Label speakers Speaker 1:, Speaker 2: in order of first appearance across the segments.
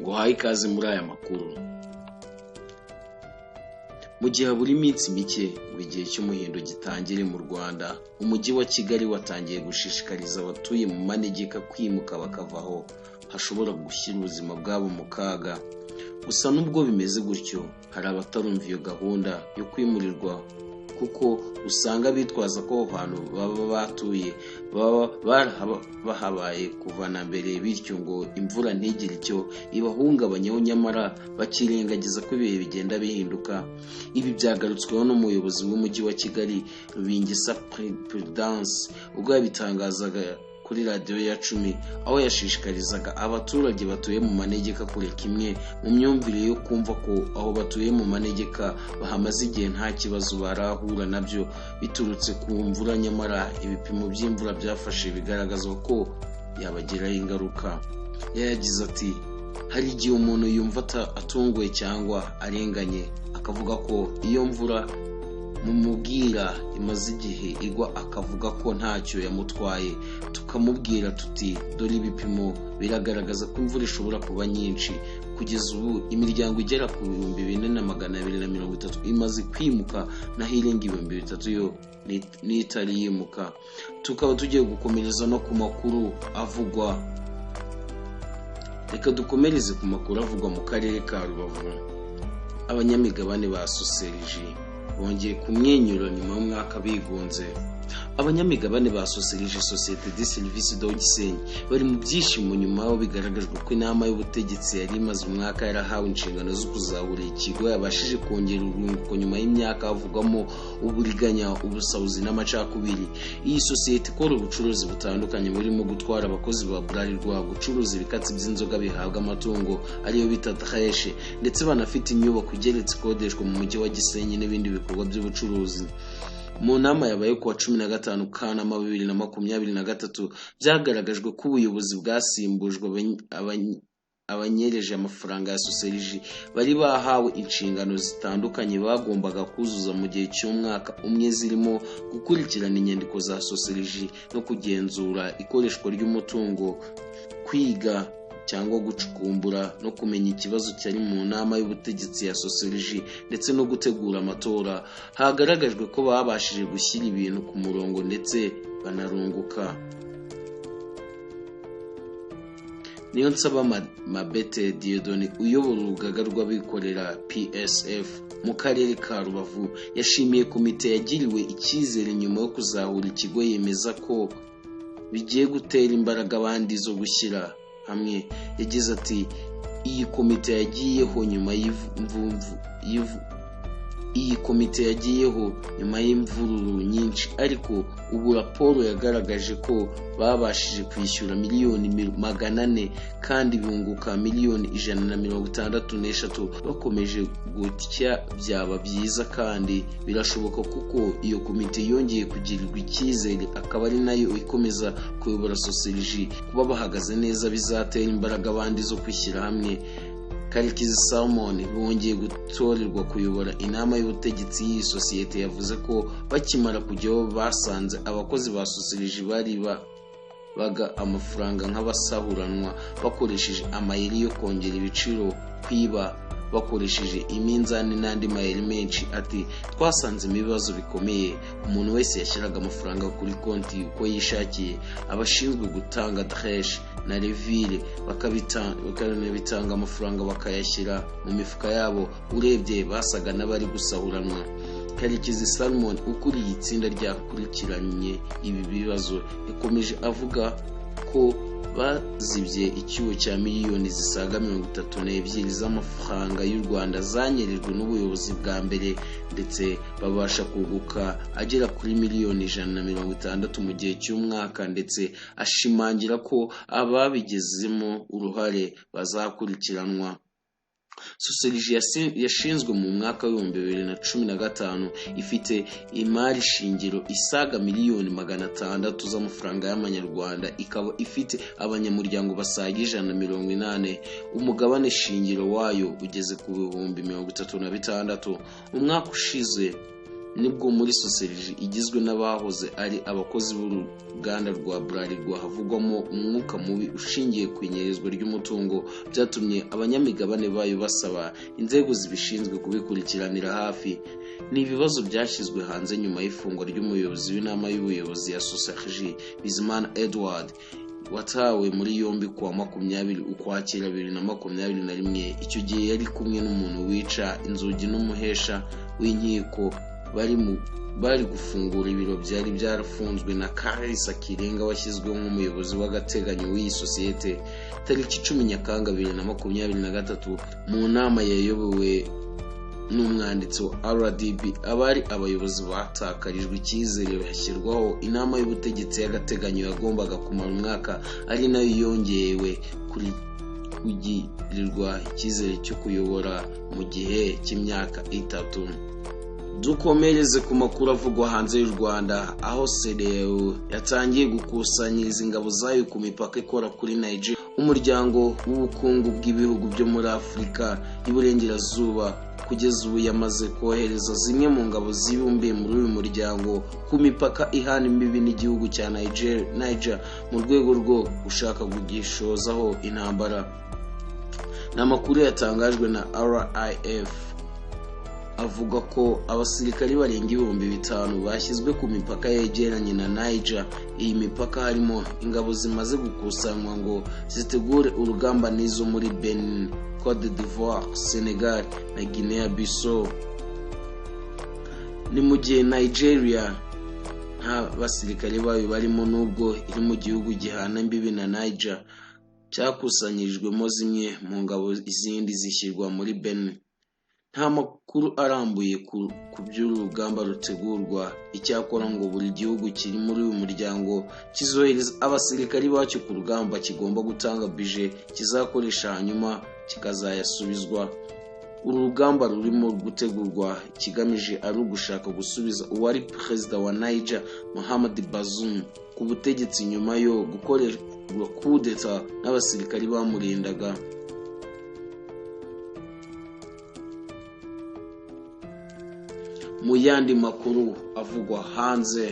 Speaker 1: ngo haye ikaze muri aya makuru. Mu gihe buri minsi mike igihe cy'umuhindo gitangire mu Rwanda, umujyi wa Kigali watangiye gushishikariza abatuye mu manegeka kwimuka bakavaho hashobora gushyira ubuzima bwabo mu kaga. Gusa nubwo bimeze gutyo, hari abatarumva iyo gahunda yo kwimurirwa, kuko usanga bitwaza ko ahantu baba batuye baba bahabaye kuva na mbere, bityo ngo imvura ntigire icyo ibahungabanyaho, nyamara bakirengagiza ko ibihe bigenda bihinduka. Ibi byagarutsweho n'umuyobozi w'umujyi wa Kigali Rubingisa Prudence ubwo yabitangazaga kuri radiyo ya 10, aho yashishikarizaga abaturage batuye mu manegeka kureka imwe mu myumvire yo kumva ko aho batuye mu manegeka bahamaze igihe nta kibazo barahura nabyo biturutse ku mvura, nyamara ibipimo by'imvura byafashe bigaragaza ko yabagiraho ingaruka. Yagize ati, hari igihe umuntu yumva atunguwe cyangwa arenganye, akavuga ko iyo mvura mumubwira imaze igihe igwa akavuga ko ntacyo yamutwaye, tukamubwira tuti dore ibipimo biragaragaza ko imvura ishobora kuba nyinshi. Kugeza ubu imiryango igera ku 4,230 imaze kwimuka, naho irenga 3,000 yo n'itari yimuka. Tukaba tugiye gukomereza no ku makuru avugwa. Reka dukomereze ku makuru avugwa mu karere ka Rubavu. Abanyamigabane ba Soserije bongeye kumwenyura nyuma y'umwaka bigunze. Abanyamigabane ba Soserije Société de Services de Gisenyi bari mu byishimo nyuma aho bigaragajwe ko inama y'ubutegetsi yari imaze umwaka yarahawe inshingano zo kuzahura ikigo yabashije kongera urwunguko nyuma y'imyaka havugamo uburiganya, ubusahuzi n'amacakubiri. Iyi sosiyete ikora ubucuruzi butandukanye burimo gutwara abakozi ba Bralirwa, gucuruza ibikatsi by'inzoga bihabwa amatungo ariyo bita treshe, ndetse banafite inyubako igeretse ikodeshwa mu mujyi wa Gisenyi n'ibindi bikorwa by'ubucuruzi. Mu nama yabaye kuwa 15 Kanama 2023 byagaragajwe ko ubuyobozi bwasimbujwe abanyereje amafaranga ya Soserije bari bahawe inshingano zitandukanye bagombaga kuzuza mu gihe cy'umwaka umwe, zirimo gukurikirana inyandiko za Soserije no kugenzura ikoreshwa ry'umutungo, kwiga cyangwa gucukumbura no kumenya ikibazo cyari mu nama y'ubutegetsi ya Soserije, ndetse no gutegura amatora. Hagaragajwe ko babashije gushyira ibintu ku murongo ndetse banarunguka. Niyonsaba Mabete Dieudonné uyobora urugaga rw'abikorera PSF mu karere ka Rubavu yashimiye komite yagiriwe icyizere nyuma yo kuzahura ikigo, yemeza ko bigiye gutera imbaraga abandi zo gushyira hamwe. Yagize ati, iyi komite yagiyeho nyuma y'imvururu nyinshi, ariko ubu raporo yagaragaje ko babashije kwishyura miliyoni 400 kandi bunguka miliyoni 163. Bakomeje gutya byaba byiza kandi birashoboka, kuko iyo komite yongeye kugirirwa icyizere akaba ari nayo ikomeza kuyobora Soserije. Kuba bahagaze neza bizatera imbaraga abandi zo kwishyira hamwe. Karekezi Salmon bongeye gutorerwa kuyobora inama y'ubutegetsi y'iyi sosiyete yavuze ko bakimara kujyaho basanze abakozi ba Soserije bari baga amafaranga nk'abasahuranwa bakoresheje amayeri yo kongera ibiciro, kwiba bakoresheje iminzani n'andi mayeri menshi. Ati, twasanze ibibazo bikomeye, umuntu wese yashyiraga amafaranga kuri konti uko yishakiye, abashinzwe gutanga treshe na revire bakabitanga amafaranga bakayashyira mu mifuka yabo, urebye basaga n'abari gusahuranwa. Karekezi Salmon ukuriye itsinda ryakurikiranye ibi bibazo yakomeje avuga ko bazibye icyuho cya miliyoni zisaga 32 z'amafaranga y'u Rwanda zanyerejwe n'ubuyobozi bwa mbere, ndetse babasha kuguka agera kuri miliyoni 160 mu gihe cy'umwaka, ndetse ashimangira ko ababigezemo uruhare bazakurikiranwa. Soserije yashinzwe mu mwaka wa 2015 ifite imari shingiro isaga miliyoni 600 z'amafaranga y'amanyarwanda, ikaba ifite abanyamuryango basaga 180. Umugabane shingiro wayo ugeze ku 36,000. Umwaka ushize nibwo muri sosiyete igizwe n'abahoze ari abakozi b'uruganda rwa Bralirwa havugwamo umwuka mubi ushingiye ku inyerezwa ry'umutungo byatumye abanyamigabane bayo basaba inzego zibishinzwe kubikurikiranira hafi. Ni ibibazo byashyizwe hanze nyuma y'ifungwa ry'umuyobozi w'inama y'ubuyobozi ya Sosage Bizimana Edward watawe muri yombi kuwa 20 Ukwakira 2021. Icyo gihe yari kumwe n'umuntu wica inzugi n'umuhesha w'inkiko bari gufungura ibiro byari byarafunzwe na Karisa Kirenga washyizweho nk'umuyobozi w'agateganyo w'iyi sosiyete tariki 10 Nyakanga 2023 mu nama yayobowe n'umwanditsi wa RDB. Abari abayobozi batakarijwe icyizere hashyirwaho inama y'ubutegetsi y'agateganyo yagombaga kumara umwaka ari nayo yongewe kugirirwa icyizere cyo kuyobora mu gihe cy'imyaka 3. Dukomereze ku makuru avugwa hanze y'u Rwanda aho CEDEAO yatangiye gukusanyiriza ingabo zayo ku mipaka ikora kuri Nigeria. Umuryango w'ubukungu bw'ibihugu byo muri Afurika y'Iburengerazuba kugeza ubu yamaze kohereza zimwe mu ngabo zibumbiye muri uyu muryango ku mipaka ihana imbibi n'igihugu cya Niger mu rwego rwo gushaka kugishozaho intambara. N'amakuru yatangajwe na RIF avuga ko abasirikari barenga 5,000 bashyizwe ku mipaka yegeranye na Niger. Iyi mipaka harimo ingabo zimaze gukusanywa ngo zitegure urugamba n'izo muri Benin, Cote d'Ivoire, Senegal na Guinea Bissau. Ni mu gihe Nigeria nta basirikari bayo barimo nubwo iri mu gihugu gihana imbibi na Niger cyakusanyirijwemo zimwe mu ngabo izindi zishyirwa muri Benin. Nta makuru arambuye ku by'urugamba rutegurwa. Icyakora ngo buri gihugu kiri muri uyu muryango kizohereza abasirikari bacyo ku rugamba kigomba gutanga budget kizakoresha hanyuma kikazayasubizwa. Uru rugamba rurimo gutegurwa kigamije ari ugushaka gusubiza uwari perezida wa Niger Mohamed Bazoum ku butegetsi nyuma yo gukorerwa coup d'etat n'abasirikari bamurindaga. Mu yandi makuru avugwa hanze,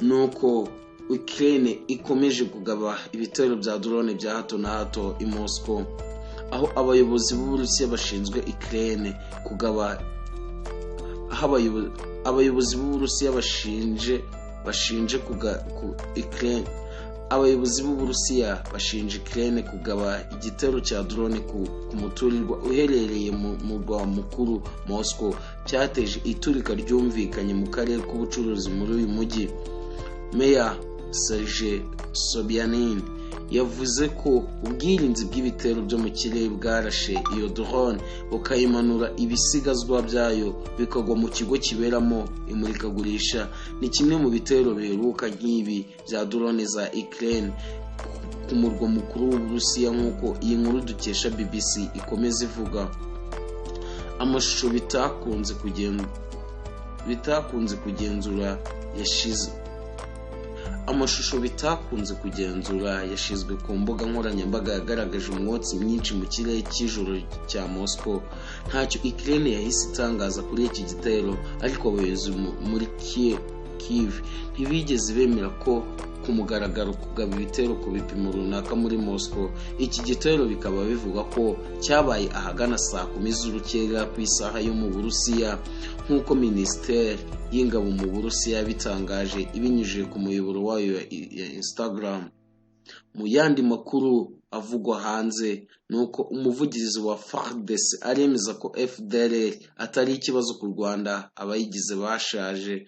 Speaker 1: nuko Ukraine ikomeje kugaba ibitero bya drone bya hato na hato i Moscow, aho abayobozi b'Uburusiya bashinzwe Ukraine kugaba abayobozi b'Uburusiya bashinje Ukraine kugaba igitero cya drone ku muturirwa uherereye mu murwa mukuru Moscow cyateje iturika ryumvikanye mu karere k'ubucuruzi muri uyu mujyi. Meya Sergei Sobyanin yavuze ko ubwirinzi bw'ibitero byo mu kirere bwarashe iyo drone bukayimanura ibisigazwa byayo bikagwa mu kigo kiberamo imurikagurisha. Ni kimwe mu bitero biheruka nk'ibi bya drone za Ukraine ku murwa mukuru w'Uburusiya nk'uko iyi nkuru dukesha BBC ikomeza ivuga. Amashusho bitakunze kugenzura yashizwe ku mbuga nkoranyambaga yagaragaje umwotsi mwinshi mu kirere cy'ijoro cya Moscow. Ntacyo Ukraine yahise itangaza kuri iki gitero, ariko abayobozi muri Kiev ntibigeze bemera ko ku mugaragaro kugaba ibitero ku bipimo runaka muri Moscow. Iki gitero bikaba bivuga ko cyabaye ahagana saa 10 z'urukerera ku isaha yo mu Burusiya nk'uko Minisiteri y'Ingabo mu Burusiya bitangaje ibinyujije ku muyoboro wayo ya Instagram. Mu yandi makuru avugwa hanze nuko umuvugizi wa FARDC aremeza ko FDLR atari ikibazo ku Rwanda, abayigize bashaje.